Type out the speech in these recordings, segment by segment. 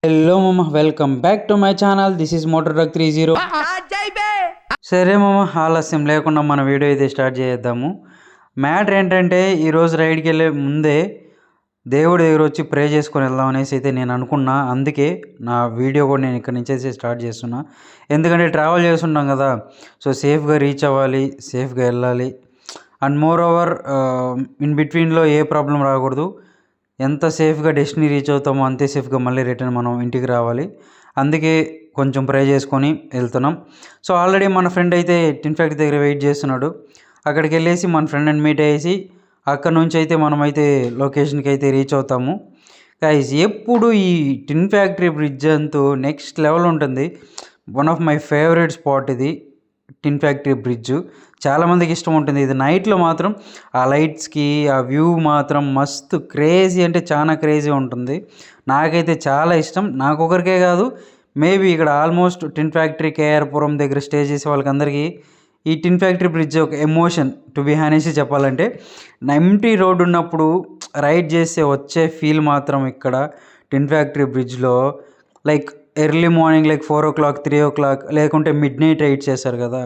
Hello మామ, welcome back to my channel. This is motor truck 30. సరే మామ, ఆలస్యం లేకుండా మన వీడియో అయితే స్టార్ట్ చేద్దాము. మ్యాటర్ ఏంటంటే ఈరోజు రైడ్కి వెళ్ళే ముందే దేవుడి దగ్గర వచ్చి ప్రే చేసుకొని వెళ్దాం అనేసి అయితే నేను అనుకున్నా. అందుకే నా వీడియో కూడా నేను ఇక్కడ నుంచి అయితే స్టార్ట్ చేస్తున్నా. ఎందుకంటే ట్రావెల్ చేస్తుంటాం కదా, సో సేఫ్గా రీచ్ అవ్వాలి, సేఫ్గా వెళ్ళాలి. అండ్ మోర్ ఓవర్ ఇన్ బిట్వీన్లో ఏ ప్రాబ్లం రాకూడదు. ఎంత సేఫ్గా డెస్టినీ రీచ్ అవుతామో అంతే సేఫ్గా మళ్ళీ రిటర్న్ మనం ఇంటికి రావాలి. అందుకే కొంచెం ప్రే చేసుకొని వెళ్తున్నాం. సో ఆల్రెడీ మన ఫ్రెండ్ అయితే టిన్ ఫ్యాక్టరీ దగ్గర వెయిట్ చేస్తున్నాడు. అక్కడికి వెళ్ళేసి మన ఫ్రెండ్ని మీట్ అయ్యేసి అక్కడ నుంచి అయితే మనమైతే లొకేషన్కి అయితే రీచ్ అవుతాము. గైస్, ఎప్పుడు ఈ టిన్ ఫ్యాక్టరీ బ్రిడ్జ్ అంటూ నెక్స్ట్ లెవెల్ ఉంటుంది. One of my favourite spot ఇది టిన్ ఫ్యాక్టరీ బ్రిడ్జ్. చాలామందికి ఇష్టం ఉంటుంది. ఇది నైట్లో మాత్రం ఆ లైట్స్కి ఆ వ్యూ మాత్రం మస్తు క్రేజీ, అంటే చాలా క్రేజీ ఉంటుంది. నాకైతే చాలా ఇష్టం. నాకు ఒకరికే కాదు, మేబీ ఇక్కడ ఆల్మోస్ట్ టిన్ ఫ్యాక్టరీ కేఆర్పురం దగ్గర స్టే చేసే వాళ్ళకందరికీ ఈ టిన్ ఫ్యాక్టరీ బ్రిడ్జ్ ఒక ఎమోషన్. టు బి హానెస్ట్ చెప్పాలంటే, ఎంటీ రోడ్ ఉన్నప్పుడు రైడ్ చేస్తే వచ్చే ఫీల్ మాత్రం ఇక్కడ టిన్ ఫ్యాక్టరీ బ్రిడ్జ్లో like early morning like 4 o'clock 3 o'clock లేకుంటే మిడ్ నైట్ రైడ్ చేస్తారు కదా,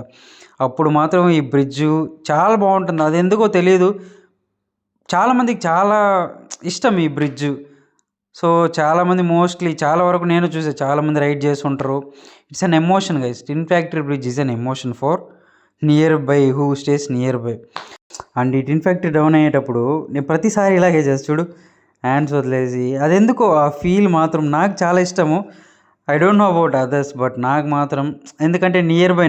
అప్పుడు మాత్రం ఈ బ్రిడ్జు చాలా బాగుంటుంది. అది ఎందుకో తెలియదు, చాలామందికి చాలా ఇష్టం ఈ బ్రిడ్జు. సో చాలామంది మోస్ట్లీ చాలా వరకు నేను చూసే చాలామంది రైడ్ చేస్తుంటారు. It's an emotion guys. Tin factory bridge is an emotion for nearby who stays nearby. And ఈ టిన్ ఫ్యాక్టరీ డౌన్ అయ్యేటప్పుడు నేను ప్రతిసారి ఇలాగే చేస్తాను చూడు, హ్యాండ్స్ వదిలేసి. అది ఎందుకో ఆ ఫీల్ మాత్రం నాకు చాలా ఇష్టము. I don't know about others, but నాకు మాత్రం, ఎందుకంటే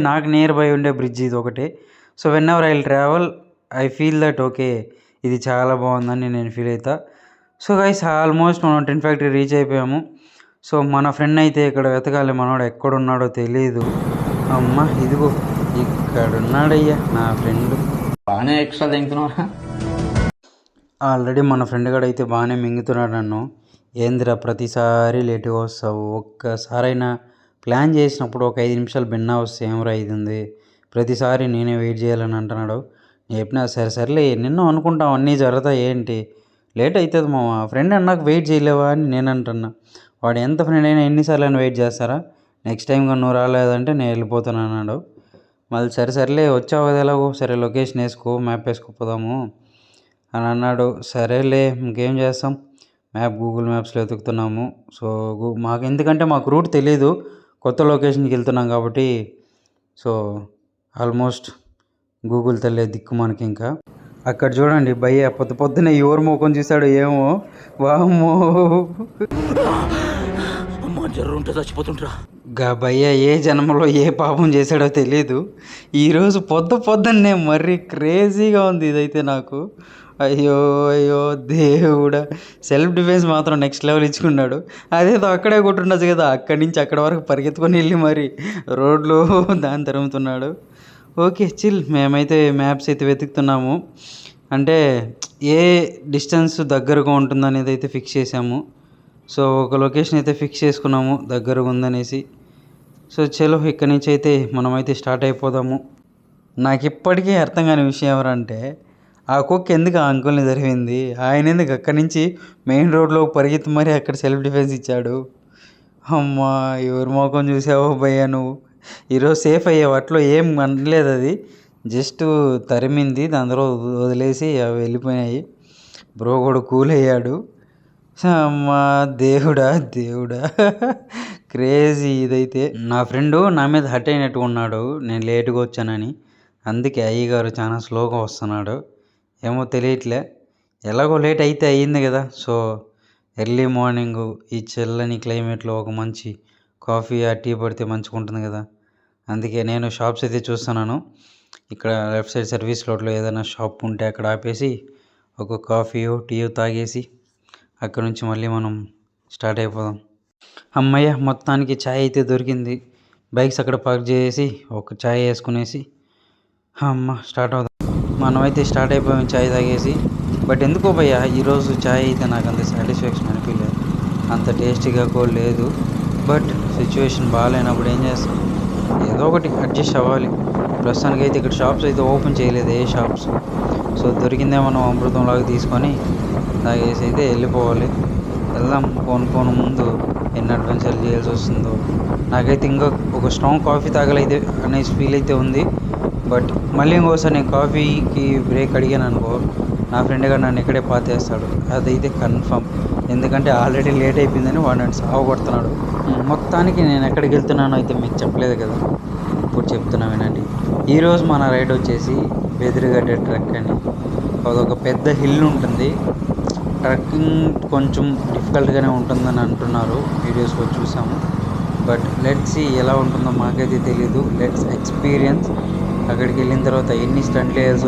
నాకు నియర్ బై ఉండే బ్రిడ్జ్ ఇది ఒకటే. So when ever I will travel I feel that okay, ఇది చాలా బాగుందని నేను ఫీల్ అవుతా. సో గైస్, ఆల్మోస్ట్ మనం టిన్ ఫ్యాక్టరీ రీచ్ అయిపోయాము. సో మన ఫ్రెండ్ అయితే ఇక్కడ వెతకాలి, మనోడు ఎక్కడున్నాడో తెలియదు. అమ్మ ఇదిగో ఇక్కడున్నాడయ్యా నా ఫ్రెండ్. బాగానే ఎక్స్ట్రా తింటున్నారా? ఆల్రెడీ మన ఫ్రెండ్ కూడా అయితే బాగానే మింగుతున్నాడు నన్ను. ఏందిరా ప్రతిసారి లేటుగా వస్తావు, ఒక్కసారైనా ప్లాన్ చేసినప్పుడు ఒక 5 నిమిషాలు భిన్నా వస్తే ఏమరా అవుతుంది, ప్రతిసారి నేనే వెయిట్ చేయాలని అంటున్నాడు. నేను చెప్పినా సరేలే, నిన్ను అనుకుంటాం అన్నీ జరుగుతాయి, ఏంటి లేట్ అవుతుంది మా ఫ్రెండ్ అన్నాక వెయిట్ చేయలేవా అని నేను అంటున్నా. వాడు ఎంత ఫ్రెండ్ అయినా ఎన్నిసార్లు అయినా వెయిట్ చేస్తారా, నెక్స్ట్ టైం కానీ నువ్వు రాలేదంటే నేను వెళ్ళిపోతాను అన్నాడు. మళ్ళీ సరేలే వచ్చావు కదా ఎలాగో, సరే లొకేషన్ వేసుకో, మ్యాప్ వేసుకోపోదాము అని అన్నాడు. సరేలే ఇంకేం చేస్తాం, గూగుల్ మ్యాప్స్లో వెతుకుతున్నాము. సో మాకు ఎందుకంటే మాకు రూట్ తెలియదు, కొత్త లొకేషన్కి వెళ్తున్నాం కాబట్టి. సో ఆల్మోస్ట్ గూగుల్ తల్లే దిక్కు మనకి. ఇంకా అక్కడ చూడండి భయ్య పొద్దున్నే ఎవరు మోకం చూశాడు ఏమో, వామో గా భయ్య ఏ జన్మలో ఏ పాపం చేశాడో తెలీదు. ఈరోజు పొద్దున్నే మరీ క్రేజీగా ఉంది ఇదైతే నాకు. అయ్యో దేవుడా, సెల్ఫ్ డిఫెన్స్ మాత్రం నెక్స్ట్ లెవెల్ ఇచ్చుకున్నాడు. అదేదో అక్కడే కొట్టుండొచ్చు కదా, అక్కడి నుంచి అక్కడ వరకు పరిగెత్తుకొని వెళ్ళి మరి రోడ్లో దాన్ని తరుముతున్నాడు. ఓకే చిల్, మేమైతే మ్యాప్స్ అయితే వెతుకుతున్నాము. అంటే ఏ డిస్టెన్స్ దగ్గరగా ఉంటుందనేది అయితే ఫిక్స్ చేసాము. సో ఒక లొకేషన్ అయితే ఫిక్స్ చేసుకున్నాము దగ్గరగా ఉందనేసి. సో చలో ఇక్కడి నుంచి అయితే మనమైతే స్టార్ట్ అయిపోదాము. నాకు ఇప్పటికీ అర్థం కాని విషయం ఎవరంటే, ఆ కుక్క ఎందుకు ఆ అంకుల్ని జరిగింది, ఆయన ఎందుకు అక్కడి నుంచి మెయిన్ రోడ్లో పరిగెత్తి మరి అక్కడ సెల్ఫ్ డిఫెన్స్ ఇచ్చాడు. అమ్మా ఎవరి మోకం చూసావో భయ్యా నువ్వు. ఈరోజు సేఫ్ అయ్యావు, అట్లో ఏం అనలేదు, అది జస్ట్ తరిమింది, దాని తర్వాత వదిలేసి అవి వెళ్ళిపోయినాయి. బ్రో కూడా కూల్ అయ్యాడు. అమ్మా దేవుడా క్రేజీ ఇదైతే. నా ఫ్రెండు నా మీద హట్ అయినట్టు ఉన్నాడు నేను లేటుగా వచ్చానని, అందుకే అయ్యగారు చాలా స్లోగా వస్తున్నాడు. ఏమో తెలియట్లే, ఎలాగో లేట్ అయితే అయ్యింది కదా. సో ఎర్లీ మార్నింగ్ ఈ చల్లని క్లైమేట్లో ఒక మంచి కాఫీ ఆ టీ పడితే మంచిగా ఉంటుంది కదా. అందుకే నేను షాప్స్ అయితే చూస్తున్నాను. ఇక్కడ లెఫ్ట్ సైడ్ సర్వీస్ రోడ్లో ఏదైనా షాప్ ఉంటే అక్కడ ఆపేసి ఒక కాఫీయో టీయో తాగేసి అక్కడ నుంచి మళ్ళీ మనం స్టార్ట్ అయిపోదాం. అమ్మయ్య మొత్తానికి ఛాయ్ అయితే దొరికింది. బైక్స్ అక్కడ పార్క్ చేసి ఒక ఛాయ్ వేసుకునేసి స్టార్ట్ అవుదాం. మనమైతే స్టార్ట్ అయిపోయాం ఛాయ్ తాగేసి. బట్ ఎందుకో భయ్యా ఈరోజు ఛాయ్ అయితే నాకు అంత సాటిస్ఫాక్షన్ అనిపించలేదు, అంత టేస్టీగా కూడా లేదు. బట్ సిచ్యువేషన్ బాగాలేనప్పుడు ఏం చేస్తాం, ఏదో ఒకటి అడ్జస్ట్ అవ్వాలి. ప్రస్తుతానికి అయితే ఇక్కడ షాప్స్ అయితే ఓపెన్ చేయలేదు, ఏ షాప్స్. సో దొరికిందే మనం అమృతంలాగా తీసుకొని తాగేసి అయితే వెళ్ళిపోవాలి. వెళ్దాం పోను ముందు ఎన్ని అడ్వెంచర్లు చేయాల్సి వస్తుందో. నాకైతే ఇంకా ఒక స్ట్రాంగ్ కాఫీ తాగలైతే అనేసి ఫీల్ అయితే ఉంది. బట్ మళ్ళీ ఇంకోసారి నేను కాఫీకి బ్రేక్ అడిగాను అనుకో, నా ఫ్రెండ్ గారు నన్ను ఇక్కడే పాతేస్తాడు, అదైతే కన్ఫర్మ్. ఎందుకంటే ఆల్రెడీ లేట్ అయిపోయిందని వాడు నన్ను సావగొడుతున్నాడు. మొత్తానికి నేను ఎక్కడికి వెళ్తున్నానో అయితే మీకు చెప్పలేదు కదా, ఇప్పుడు చెప్తున్నా వినండి. ఈరోజు మన రైడ్ వచ్చేసి బెదిరిగడ్డ ట్రెక్ అని. అదొక పెద్ద హిల్ ఉంటుంది. ట్రెక్కింగ్ కొంచెం డిఫికల్ట్గానే ఉంటుందని అంటున్నారు, వీడియోస్లో చూసాము. బట్ లెట్స్ సీ ఎలా ఉంటుందో మాకైతే తెలీదు. Let's experience. అక్కడికి వెళ్ళిన తర్వాత ఎన్ని స్టంట్లు వేయాల్సి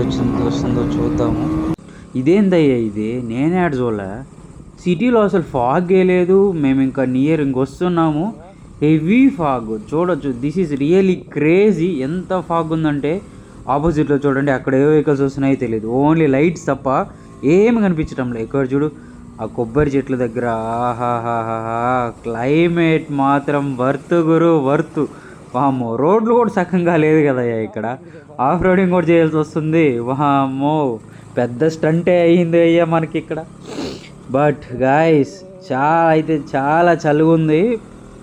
వస్తుందో చూద్దాము. ఇదేందయ్యా ఇది, నేనే ఆడ చూడలే. సిటీలో అసలు ఫాగ్ లేదు. మేము ఇంకా ఇంకొస్తున్నాము, హెవీ ఫాగ్ చూడొచ్చు. This is really crazy. ఎంత ఫాగ్ ఉందంటే ఆపోజిట్లో చూడండి, అక్కడ ఏ వెహికల్స్ వస్తున్నాయో తెలియదు. ఓన్లీ లైట్స్ తప్ప ఏమి కనిపించడం లేదు. ఇక్కడ చూడు ఆ కొబ్బరి చెట్ల దగ్గర, ఆహాహాహా, క్లైమేట్ మాత్రం వర్త్ గురు, వర్త్. వామ్మో, రోడ్లు కూడా సక్కంగా లేదు కదయ్యా ఇక్కడ. ఆఫ్ రోడింగ్ కూడా చేయాల్సి వస్తుంది. వామ్మో, పెద్ద స్టంటే అయ్యింది అయ్యా మనకి ఇక్కడ. బట్ గాయస్, చాలా చలిగా ఉంది.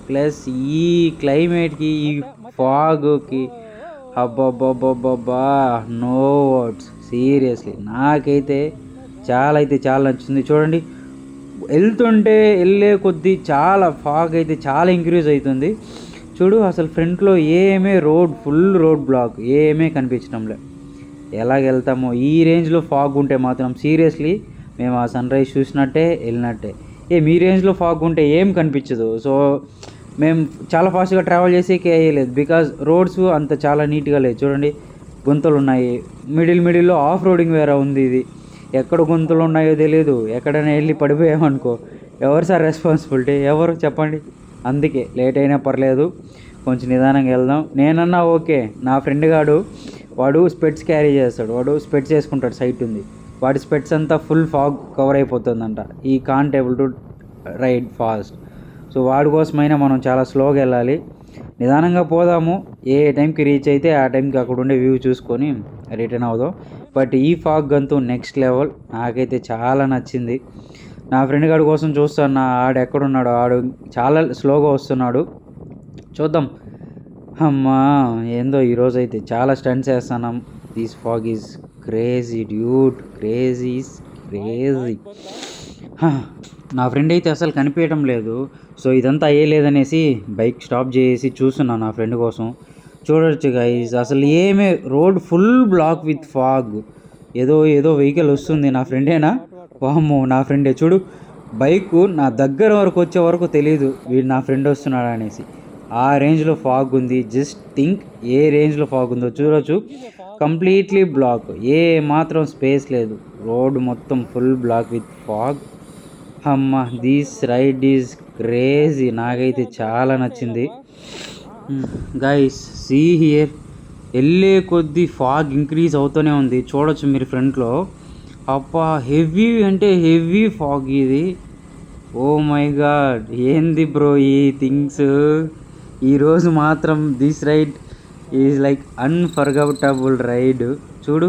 ప్లస్ ఈ క్లైమేట్కి, ఈ ఫాగ్కి, అబ్బబ్బబ్బబ్బా, నో వర్డ్స్. సీరియస్లీ నాకైతే చాలా నచ్చింది. చూడండి, వెళ్తుంటే వెళ్ళే కొద్దీ చాలా ఫాగ్ అయితే చాలా ఇంక్రీజ్ అవుతుంది. చూడు అసలు ఫ్రంట్లో ఫుల్ రోడ్ బ్లాక్, ఏమీ కనిపించడం లేదు. ఎలాగెళ్తామో ఈ రేంజ్లో ఫాగ్ ఉంటే మాత్రం సీరియస్లీ మేము ఆ సన్ రైజ్ చూసినట్టే వెళ్ళినట్టే. మీ రేంజ్లో ఫాగ్ ఉంటే ఏం కనిపించదు. సో మేము చాలా ఫాస్ట్గా ట్రావెల్ చేసేకి అయ్యలేదు, బికాజ్ రోడ్స్ అంత చాలా నీట్గా లేదు. చూడండి, గుంతలు ఉన్నాయి. మిడిల్లో ఆఫ్ రోడింగ్ వేరే ఉంది. ఇది ఎక్కడ గుంతలు ఉన్నాయో తెలియదు. ఎక్కడైనా వెళ్ళి పడిపోయామనుకో, ఎవరు సార్ రెస్పాన్సిబిలిటీ? ఎవరు చెప్పండి? అందుకే లేట్ అయినా పర్లేదు, కొంచెం నిదానంగా వెళ్దాం. నేనన్నా ఓకే, నా ఫ్రెండ్ గాడు వాడు స్పెట్స్ క్యారీ చేస్తాడు. వాడు స్పెట్స్ వేసుకుంటాడు, సైట్ ఉంది. వాడి స్పెట్స్ అంతా ఫుల్ ఫాగ్ కవర్ అయిపోతుందంట. ఈ can't able to ride fast. So వాడి కోసమైనా మనం చాలా స్లోగా వెళ్ళాలి, నిదానంగా పోదాము. ఏ టైంకి రీచ్ అయితే ఆ టైంకి అక్కడ ఉండే వ్యూ చూసుకొని రిటర్న్ అవుదాం. బట్ ఈ ఫాగ్ అంతా నెక్స్ట్ లెవెల్. నాకైతే చాలా నచ్చింది. నా ఫ్రెండ్ గారి కోసం చూస్తున్నా, ఆడు ఎక్కడున్నాడు. ఆడు చాలా స్లోగా వస్తున్నాడు, చూద్దాం. అమ్మా, ఏందో ఈరోజు అయితే చాలా స్టంట్స్ వేస్తున్నాం. This fog is crazy dude, crazy. నా ఫ్రెండ్ అయితే అసలు కనిపించడం లేదు. సో ఇదంతా అయ్యలేదనేసి బైక్ స్టాప్ చేసి చూస్తున్నాను నా ఫ్రెండ్ కోసం. చూడొచ్చు గైస్, అసలు road full block with fog. ఏదో వెహికల్ వస్తుంది. నా ఫ్రెండేనా? వామ్మో, నా ఫ్రెండే. చూడు, బైక్ నా దగ్గర వరకు వచ్చే వరకు తెలియదు వీడు నా ఫ్రెండ్ వస్తున్నాడు అనేసి. ఆ రేంజ్లో ఫాగ్ ఉంది. జస్ట్ థింక్ ఏ రేంజ్లో ఫాగ్ ఉందో చూడొచ్చు. కంప్లీట్లీ బ్లాక్, ఏ మాత్రం స్పేస్ లేదు. రోడ్ మొత్తం ఫుల్ బ్లాక్ విత్ ఫాగ్. అమ్మ, దిస్ రైడ్ ఈజ్ క్రేజీ. నాకైతే చాలా నచ్చింది. గైస్, సీ హియర్, వెళ్ళే కొద్దీ ఫాగ్ ఇంక్రీజ్ అవుతూనే ఉంది. చూడొచ్చు మీరు ఫ్రంట్లో. అప్పా, హెవీ అంటే హెవీ ఫాగ్ ఇది. ఓ మై గాడ్, ఏంది బ్రో ఈ థింగ్స్. ఈరోజు మాత్రం this ride is like unforgettable ride. చూడు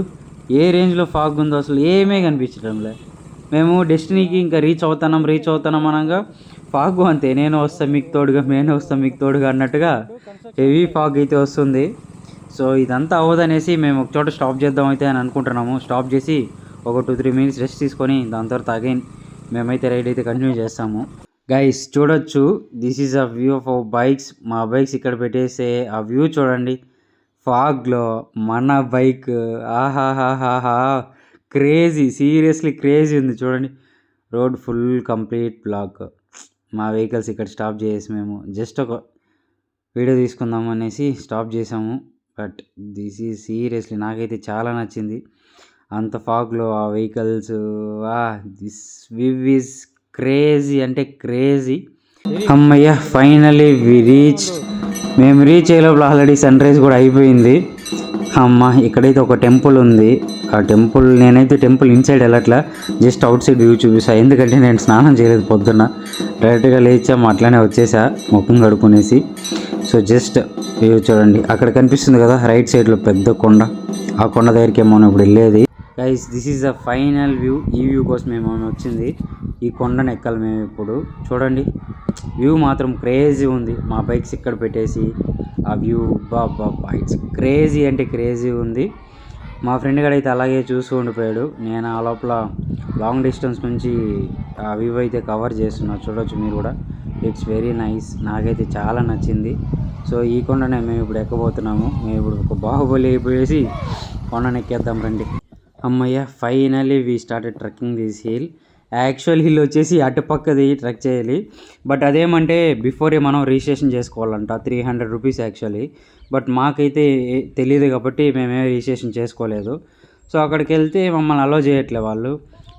ఏ రేంజ్లో ఫాగ్ ఉందో, అసలు ఏమీ కనిపించడంలే. మేము డెస్టినీకి ఇంకా రీచ్ అవుతున్నాం అనగా ఫాగ్ అంతే, నేను వస్తా మీకు తోడుగా అన్నట్టుగా హెవీ ఫాగ్ అయితే వస్తుంది. సో ఇదంతా అవ్వదనేసి మేము ఒక చోట స్టాప్ చేద్దాం అయితే అని అనుకుంటున్నాము. స్టాప్ చేసి ఒక 2-3 మినిట్స్ రెస్ట్ తీసుకొని దాని తర్వాత అగైన్ మేమైతే రైడ్ అయితే కంటిన్యూ చేస్తాము. గైస్ చూడొచ్చు, this is a view of our bikes. మా బైక్స్ ఇక్కడ పెట్టేసే ఆ వ్యూ చూడండి. ఫాగ్లో మన బైక్, ఆహాహాహా, క్రేజీ. సీరియస్లీ క్రేజీ ఉంది. చూడండి, రోడ్ ఫుల్ కంప్లీట్ బ్లాక్. మా వెహికల్స్ ఇక్కడ స్టాప్ చేసి మేము జస్ట్ ఒక వీడియో తీసుకుందాం అనేసి స్టాప్ చేసాము. బట్ దిస్ ఈజ్ సీరియస్లీ నాకైతే చాలా నచ్చింది. అంత ఫాగ్లో ఆ vehicles, this view is crazy అంటే క్రేజీ. అమ్మయ్య, ఫైనలీ మేము రీచ్ అయ్యే లోపల ఆల్రెడీ సన్ రైజ్ కూడా అయిపోయింది. అమ్మ, ఇక్కడైతే ఒక టెంపుల్ ఉంది. ఆ టెంపుల్, నేనైతే టెంపుల్ ఇన్సైడ్ వెళ్ళట్లా, జస్ట్ అవుట్ సైడ్ వ్యూ చూపిస్తాను. ఎందుకంటే నేను స్నానం చేయలేదు పొద్దున్న, డైరెక్ట్గా లేచాము, అట్లానే వచ్చేసా ముఖం కడుక్కునేసి. సో జస్ట్ వ్యూ చూడండి. అక్కడ కనిపిస్తుంది కదా రైట్ సైడ్లో పెద్ద కొండ, ఆ కొండ దగ్గరికి ఏమో ఇప్పుడు వెళ్ళేది. Guys, this is the final view. ఈ వ్యూ కోసం మేము వచ్చింది. ఈ కొండను ఎక్కాలి మేము ఇప్పుడు. చూడండి వ్యూ మాత్రం క్రేజీ ఉంది. మా బైక్స్ ఇక్కడ పెట్టేసి ఆ వ్యూ బాబా ఇట్స్ క్రేజీ అంటే క్రేజీ ఉంది. మా ఫ్రెండ్ గడ అయితే అలాగే చూస్తూ ఉండిపోయాడు. నేను ఆ లోపల లాంగ్ డిస్టెన్స్ నుంచి ఆ వ్యూ అయితే కవర్ చేస్తున్నా. చూడొచ్చు మీరు కూడా. It's very nice. నాకైతే చాలా నచ్చింది. సో ఈ కొండనే మేము ఇప్పుడు ఎక్కబోతున్నాము. మేము ఇప్పుడు ఒక బాహుబలి అయిపోయేసి కొండను ఎక్కేద్దాం రండి. అమ్మయ్య, finally we started trekking this hill. Actual hill వచ్చేసి అటుపక్కది ట్రెక్ చేయాలి. బట్ అదేమంటే బిఫోరే మనం రిజిస్ట్రేషన్ చేసుకోవాలంట, 300 రూపీస్ యాక్చువల్లీ. బట్ మాకైతే తెలియదు కాబట్టి మేమే రిజిస్ట్రేషన్ చేసుకోలేదు. సో అక్కడికి వెళ్తే మమ్మల్ని అలో చేయట్లే వాళ్ళు.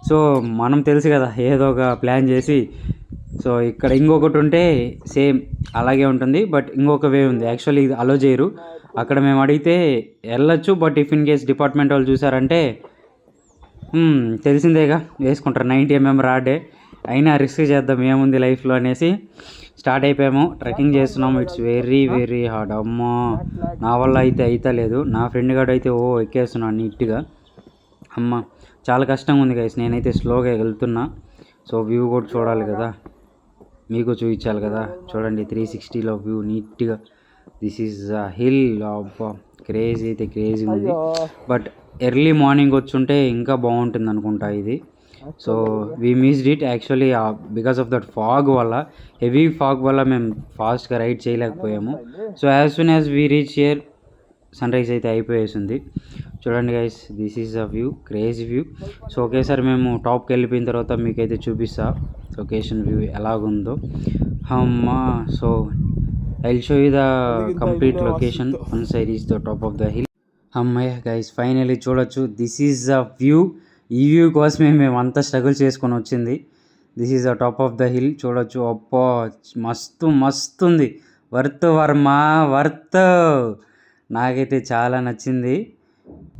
సో మనం తెలుసు కదా, ఏదో ఒక ప్లాన్ చేసి సో ఇక్కడ ఇంకొకటి ఉంటే సేమ్ అలాగే ఉంటుంది. బట్ ఇంకొక వే ఉంది. యాక్చువల్లీ ఇది అలో చేయరు. అక్కడ మేము అడిగితే వెళ్ళొచ్చు. But if in case department వాళ్ళు చూసారంటే తెలిసిందేగా, వేసుకుంటారు 90 mm రాడే. అయినా రిస్క్ చేద్దాం ఏముంది లైఫ్లో అనేసి స్టార్ట్ అయిపోయాము. ట్రెక్కింగ్ చేస్తున్నాము. It's very very hard. అమ్మో, నా వల్ల అయితే లేదు. నా ఫ్రెండ్ గారు అయితే ఎక్కేస్తున్నాను నీట్గా. అమ్మ, చాలా కష్టంగా ఉంది గైస్. నేనైతే స్లోగా వెళ్తున్నా. సో వ్యూ కూడా చూడాలి కదా, మీకు చూపించాలి కదా. చూడండి 360లో వ్యూ నీట్గా. This is hill. అబ్బా క్రేజీ అయితే క్రేజీ ఉంది. బట్ ఎర్లీ మార్నింగ్ వచ్చుంటే ఇంకా బాగుంటుంది అనుకుంటా ఇది. So we missed it actually because of that fog వల్ల, హెవీ ఫాగ్ వల్ల మేము ఫాస్ట్గా రైడ్ చేయలేకపోయాము. So as soon as we reach here sunrise అయితే అయిపోయేసింది. చూడండి guys, this is a view, crazy view. So ఒకేసారి మేము టాప్కి వెళ్ళిపోయిన తర్వాత మీకైతే చూపిస్తా లొకేషన్ వ్యూ ఎలాగుందో. అమ్మా, so I will show you the complete location once I reach the top of the hill. అమ్మయ్య గైస్, ఫైనలీ చూడొచ్చు. This is the view. ఈ వ్యూ కోసమే మేము అంతా స్ట్రగుల్ చేసుకొని వచ్చింది. This is the top of the hill. చూడొచ్చు. అప్పో మస్తు ఉంది. Worth Varma worth. నాకైతే చాలా నచ్చింది.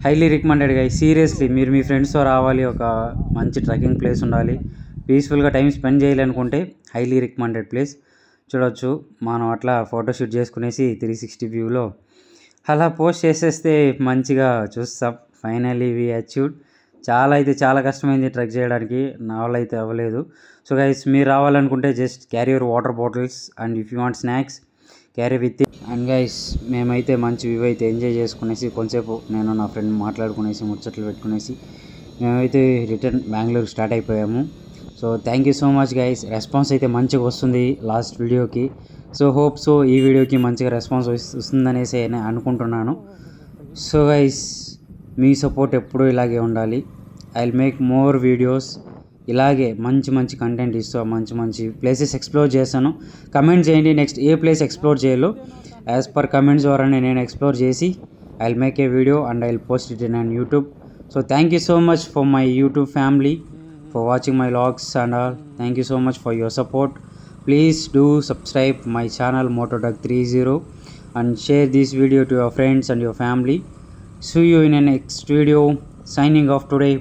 Highly recommended guys. సీరియస్లీ మీరు మీ ఫ్రెండ్స్తో రావాలి. ఒక మంచి ట్రెక్కింగ్ ప్లేస్ ఉండాలి. పీస్ఫుల్గా టైం స్పెండ్ చేయాలనుకుంటే హైలీ రికమెండెడ్ ప్లేస్. చూడొచ్చు, మనం అట్లా ఫోటోషూట్ చేసుకునేసి 360 వ్యూలో అలా పోస్ట్ చేసేస్తే మంచిగా చూస్తాం. Finally we achieved. చాలా కష్టమైంది ట్రెక్ చేయడానికి. నా వల్ల అయితే అవ్వలేదు. సో గైస్, మీరు రావాలనుకుంటే just carry your water bottles and if you want snacks carry with it. And guys, మేమైతే మంచి వ్యూ అయితే ఎంజాయ్ చేసుకునేసి కొంతసేపు నేను నా ఫ్రెండ్ మాట్లాడుకునేసి ముచ్చట్లు పెట్టుకునేసి మేమైతే రిటర్న్ బెంగళూరు స్టార్ట్ అయిపోయాము. So thank you so much guys. Response అయితే మంచిగా వస్తుంది లాస్ట్ వీడియోకి. సో హోప్ సో ఈ వీడియోకి మంచిగా రెస్పాన్స్ వస్తుందనేసి అనుకుంటున్నాను. సో గైస్, మీ సపోర్ట్ ఎప్పుడూ ఇలాగే ఉండాలి. I will make more videos. ఇలాగే మంచి కంటెంట్ ఇస్తూ మంచి ప్లేసెస్ ఎక్స్ప్లోర్ చేస్తాను. కమెంట్ చేయండి నెక్స్ట్ ఏ ప్లేస్ ఎక్స్ప్లోర్ చేయాలో. యాజ్ పర్ కమెంట్స్ ద్వారానే నేను ఎక్స్ప్లోర్ చేసి I will make a video and I will post it in on YouTube. So thank you so much for my YouTube family for watching my vlogs and all. Thank you so much for your support. Please do subscribe my channel MotoDoug30 and share this video to your friends and your family. See you in a next video. Signing off today.